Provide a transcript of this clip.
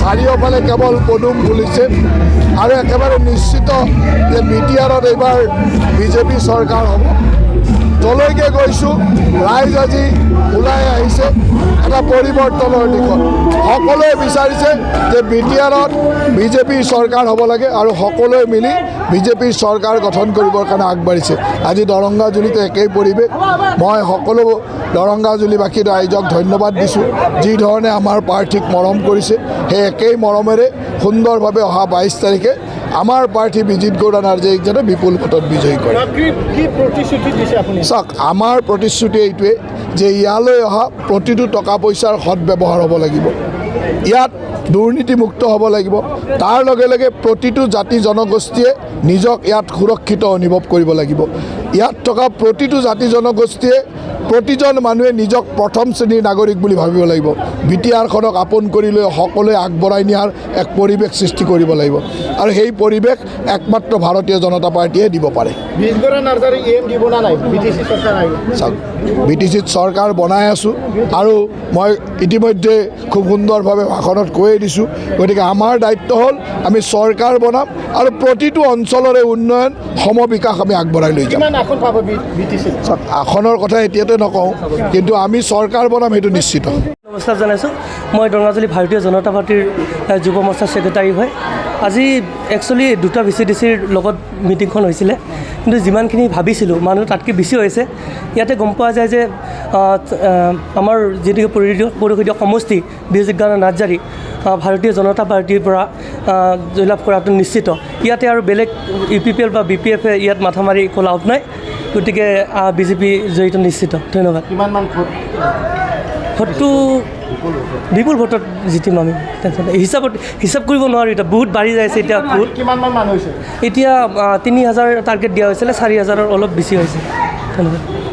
চাৰিওফালে কেৱল পদুম ফুলিছে আৰু একেবাৰে নিশ্চিত যে বিটিআৰত এইবাৰ বিজেপি চৰকাৰ হ'ব। যলৈকে গৈছোঁ ৰাইজ আজি ওলাই আহিছে এটা পৰিৱৰ্তনৰ দিশত। সকলোৱে বিচাৰিছে যে বিটিআৰত বিজেপিৰ চৰকাৰ হ'ব লাগে আৰু সকলোৱে মিলি বিজেপিৰ চৰকাৰ গঠন কৰিবৰ কাৰণে আগবাঢ়িছে। আজি দৰংগাজুলিতো একেই পৰিৱেশ। মই সকলো দৰংগাজুলিবাসী ৰাইজক ধন্যবাদ দিছোঁ, যি ধৰণে আমাৰ প্ৰাৰ্থীক মৰম কৰিছে। সেই একেই মৰমেৰে সুন্দৰভাৱে অহা 22 তাৰিখে আমাৰ প্ৰাৰ্থী বিজিত গৌড়া নাৰ্জীক যাতে বিপুল ভোটত বিজয়ী কৰে। চাওক, আমাৰ প্ৰতিশ্ৰুতি এইটোৱে যে ইয়ালৈ অহা প্ৰতিটো টকা পইচাৰ সৎব্যৱহাৰ হ'ব লাগিব, ইয়াত দুৰ্নীতিমুক্ত হ'ব লাগিব, তাৰ লগে লগে প্ৰতিটো জাতি জনগোষ্ঠীয়ে নিজক ইয়াত সুৰক্ষিত অনুভৱ কৰিব লাগিব। ইয়াত থকা প্ৰতিটো জাতি জনগোষ্ঠীয়ে প্ৰতিজন মানুহে নিজক প্ৰথম শ্ৰেণীৰ নাগৰিক বুলি ভাবিব লাগিব। বিটিআৰখনক আপোন কৰি লৈ সকলোৱে আগবঢ়াই নিয়াৰ এক পৰিৱেশ সৃষ্টি কৰিব লাগিব আৰু সেই পৰিৱেশ একমাত্ৰ ভাৰতীয় জনতা পাৰ্টীয়ে দিব পাৰে। চাওক, বিটিচিত চৰকাৰ বনাই আছোঁ আৰু মই ইতিমধ্যে খুব সুন্দৰভাৱে ভাষণত কৈয়ে দিছোঁ। গতিকে আমাৰ দায়িত্ব হ'ল আমি চৰকাৰ বনাম আৰু প্ৰতিটো অঞ্চলৰে উন্নয়ন সমবিকাশ আমি আগবঢ়াই লৈ যাম। চাওক, আসনৰ কথা এতিয়াতে নকওঁ, কিন্তু আমি চৰকাৰ বনাম সেইটো নিশ্চিত। নমস্কাৰ জনাইছোঁ। মই দৰঙাজুলি ভাৰতীয় জনতা পাৰ্টীৰ যুৱ মৰ্চাৰ ছেক্ৰেটাৰী হয়। আজি একচুৱেলি দুটা VCDCৰ লগত মিটিংখন হৈছিলে, কিন্তু যিমানখিনি ভাবিছিলোঁ মানুহ তাতকৈ বেছি হৈছে। ইয়াতে গম পোৱা যায় যে আমাৰ যিটো পৰিষদীয় সমষ্টি বিজিত গৌড়া নাৰ্জী ভাৰতীয় জনতা পাৰ্টীৰ পৰা জয়লাভ কৰাটো নিশ্চিত। ইয়াতে আৰু বেলেগ UPPL বা BPF ইয়াত মাথা মাৰি একো লাভ নাই। গতিকে বিজেপি জয়ীটো নিশ্চিত। ধন্যবাদ। ভোটটো বিপুল ভোটত জিতিম আমি। হিচাপ কৰিব নোৱাৰোঁ, এতিয়া বহুত বাঢ়ি যাই আছে। এতিয়া ভোট এতিয়া 3000 টাৰ্গেট দিয়া হৈছিলে, 4000ৰ অলপ বেছি হৈছে। ধন্যবাদ।